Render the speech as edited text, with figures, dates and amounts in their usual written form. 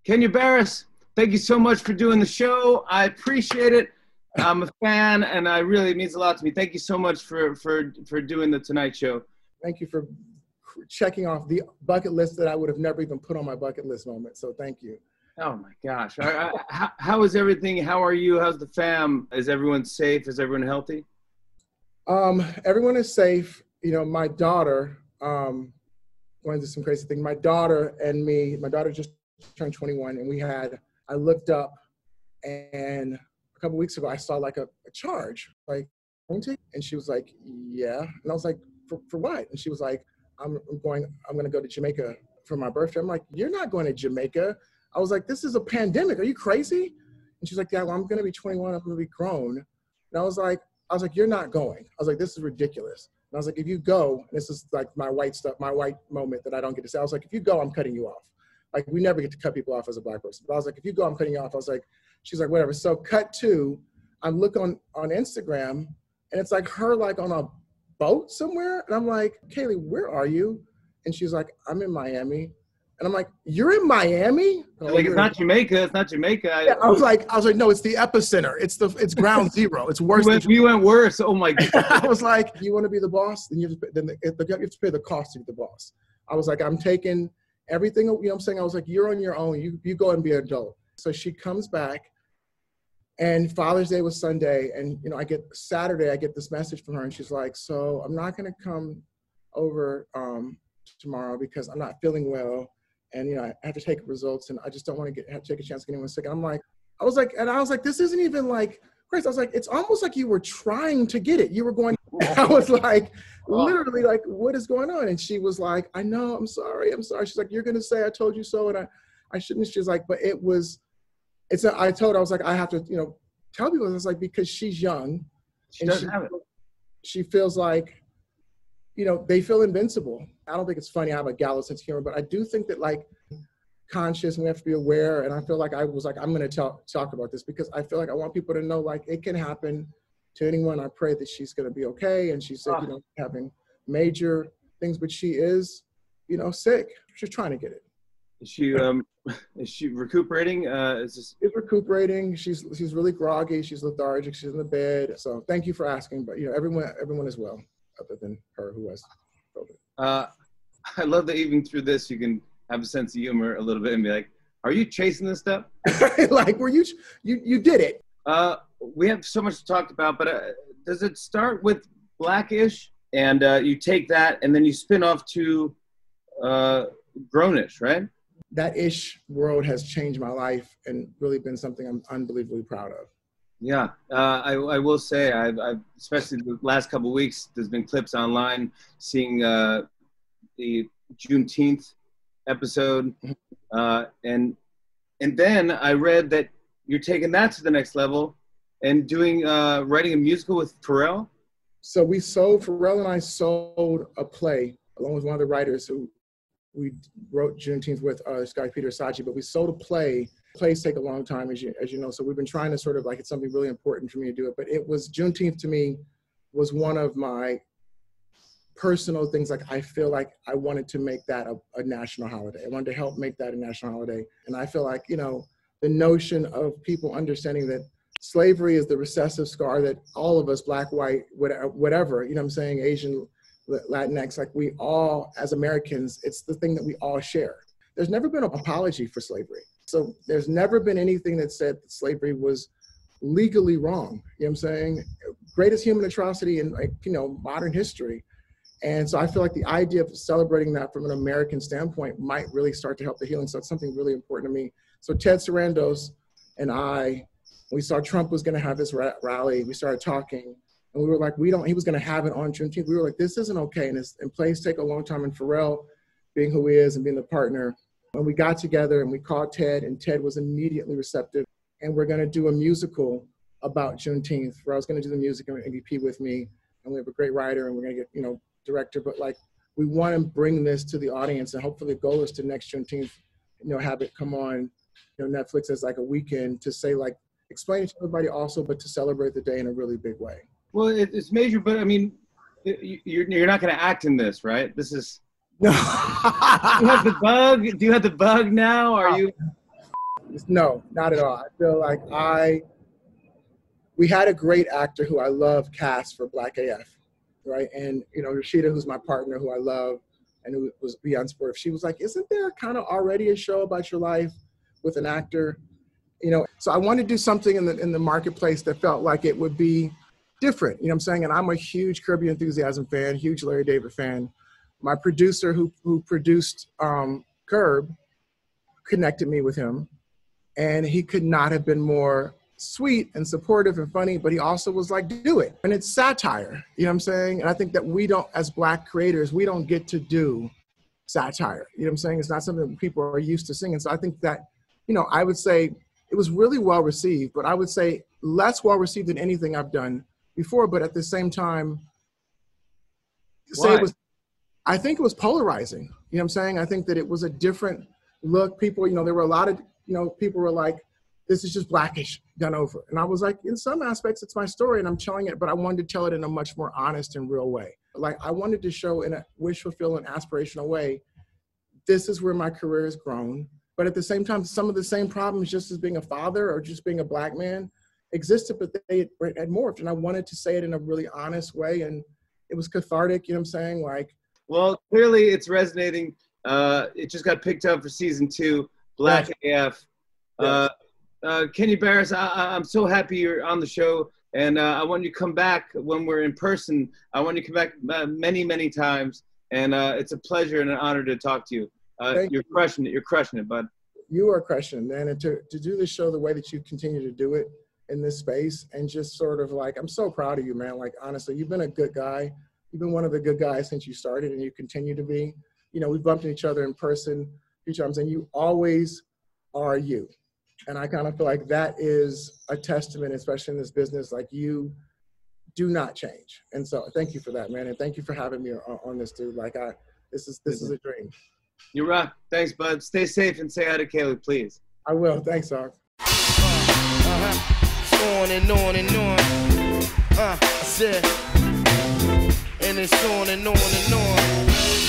Kenya Barris, thank you so much for doing the show. I appreciate it. I'm a fan, and it means a lot to me. Thank you so much for doing the Tonight Show. Thank you for checking off the bucket list that I would have never even put on my bucket list moment. So thank you. Oh my gosh. How is everything? How are you? How's the fam? Is everyone safe? Is everyone healthy? Everyone is safe. You know, my daughter, going through some crazy thing. My daughter and me, my daughter just turned 21, and I looked up, and a couple weeks ago I saw like a charge, like, and she was like, yeah. And I was like, for what? And she was like, I'm going to go to Jamaica for my birthday. I'm like, you're not going to Jamaica. I was like, this is a pandemic. Are you crazy? And she's like, yeah, well, I'm going to be 21. I'm going to be grown. And I was like, you're not going. I was like, this is ridiculous. And I was like, if you go, and this is like my white moment that I don't get to say. I was like, if you go, I'm cutting you off. Like, we never get to cut people off as a Black person. But I was like, if you go, I'm cutting you off. I was like, she's like, whatever. So cut to, I'm looking on Instagram, and it's like her like on a boat somewhere. And I'm like, Kaylee, where are you? And she's like, I'm in Miami. And I'm like, you're in Miami? Like, it's not Jamaica. It's not Jamaica. Yeah, I was like, no, it's the epicenter. It's ground zero. It's worse. We went worse. Oh my God. I was like, you want to be the boss? Then you have to pay the cost to be the boss. I was like, I'm taking everything, you know what I'm saying? I was like, you're on your own. You go and be an adult. So she comes back, and Father's Day was Sunday. And, you know, Saturday, I get this message from her, and she's like, so I'm not going to come over tomorrow because I'm not feeling well. And, you know, I have to take results, and I just don't want to take a chance of getting anyone sick. I was like, this isn't even like, Grace, I was like, it's almost like you were trying to get it. You were going, I was like, literally like, what is going on? And she was like, I know, I'm sorry. She's like, you're going to say I told you so, and I shouldn't. She's like, but I told her, I was like, I have to, you know, tell people. I was like, because she's young. She feels like, you know, they feel invincible. I don't think it's funny. I have a gallows sense of humor, but I do think that, like, conscious, and we have to be aware. And I feel like I was like, I'm going to talk about this because I feel like I want people to know, like, it can happen to anyone. I pray that she's going to be okay. And she said, you know, having major things, but she is, you know, sick. She's trying to get it. Is she recuperating? She's recuperating. She's really groggy. She's lethargic. She's in the bed. So thank you for asking. But, you know, everyone is well, other than her who has COVID. I love that even through this, you can have a sense of humor a little bit and be like, are you chasing this stuff? Like, were you did it. We have so much to talk about, but does it start with Blackish, and you take that and then you spin off to Grownish, right? That ish world has changed my life and really been something I'm unbelievably proud of. Yeah, I will say, I've especially the last couple of weeks, there's been clips online seeing the Juneteenth episode, and then I read that you're taking that to the next level and doing writing a musical with Pharrell. So Pharrell and I sold a play along with one of the writers who we wrote Juneteenth with, this guy Peter Sachi, but we sold a play. Plays take a long time, as you know, so we've been trying to sort of, like, it's something really important for me to do it, but it was, Juneteenth to me was one of my personal things. Like, I feel like I wanted to make that a national holiday. I wanted to help make that a national holiday. And I feel like, you know, the notion of people understanding that slavery is the recessive scar that all of us, Black, white, whatever, you know what I'm saying, Asian, Latinx, like, we all, as Americans, it's the thing that we all share. There's never been an apology for slavery. So there's never been anything that said that slavery was legally wrong. You know what I'm saying? Greatest human atrocity in, like, you know, modern history. And so I feel like the idea of celebrating that from an American standpoint might really start to help the healing. So it's something really important to me. So Ted Sarandos and I, we saw Trump was going to have his rally. We started talking, and we were like, he was going to have it on Juneteenth. We were like, this isn't okay. And plays take a long time. And Pharrell, being who he is and being the partner, when we got together and we called Ted, and Ted was immediately receptive. And we're going to do a musical about Juneteenth. Pharrell's going to do the music and MVP with me. And we have a great writer, and we're going to get, you know, director. But, like, we want to bring this to the audience, and hopefully the goal is to next Juneteenth, you know, have it come on, you know, Netflix as like a weekend to say, like, explain it to everybody also, but to celebrate the day in a really big way. Well, it's major, but I mean, you're not going to act in this, right? This is. No. Do you have the bug? Do you have the bug now? Are you? No, not at all. I feel like we had a great actor who I love cast for Black AF, right? And, you know, Rashida, who's my partner, who I love, and who was beyond supportive, she was like, isn't there kind of already a show about your life with an actor? You know, so I wanted to do something in the marketplace that felt like it would be different, you know what I'm saying? And I'm a huge Curb Your Enthusiasm fan, huge Larry David fan. My producer who produced Curb connected me with him, and he could not have been more sweet and supportive and funny, but he also was like, do it. And it's satire, you know what I'm saying? And I think that we don't, as Black creators, we don't get to do satire, you know what I'm saying? It's not something that people are used to singing. So I think that, you know, I would say it was really well received, but I would say less well received than anything I've done before. But at the same time, I think it was polarizing, you know what I'm saying? I think that it was a different look. People, you know, there were a lot of, you know, people were like, this is just Blackish done over. And I was like, in some aspects, it's my story and I'm telling it, but I wanted to tell it in a much more honest and real way. Like, I wanted to show in a wish-fulfilling, aspirational way, this is where my career has grown. But at the same time, some of the same problems, just as being a father or just being a Black man, existed, but they had morphed. And I wanted to say it in a really honest way. And it was cathartic, you know what I'm saying? Like, well, clearly it's resonating. It just got picked up for season 2, Black AF. Kenya Barris, I'm so happy you're on the show, and I want you to come back when we're in person. I want you to come back many, many times, and it's a pleasure and an honor to talk to you. You're crushing it. You're crushing it, bud. You are crushing it, man. And to do this show the way that you continue to do it in this space, and just sort of like, I'm so proud of you, man. Like, honestly, you've been a good guy. You've been one of the good guys since you started, and you continue to be. You know, we've bumped into each other in person a few times, and you always are you. And I kind of feel like that is a testament, especially in this business, like, you do not change. And so thank you for that, man. And thank you for having me on this, dude. Like, this is a dream. You're right. Thanks, bud. Stay safe and say hi to Kaylee, please. I will. Thanks, Ark. On and on and on. I said, and it's on and on and on.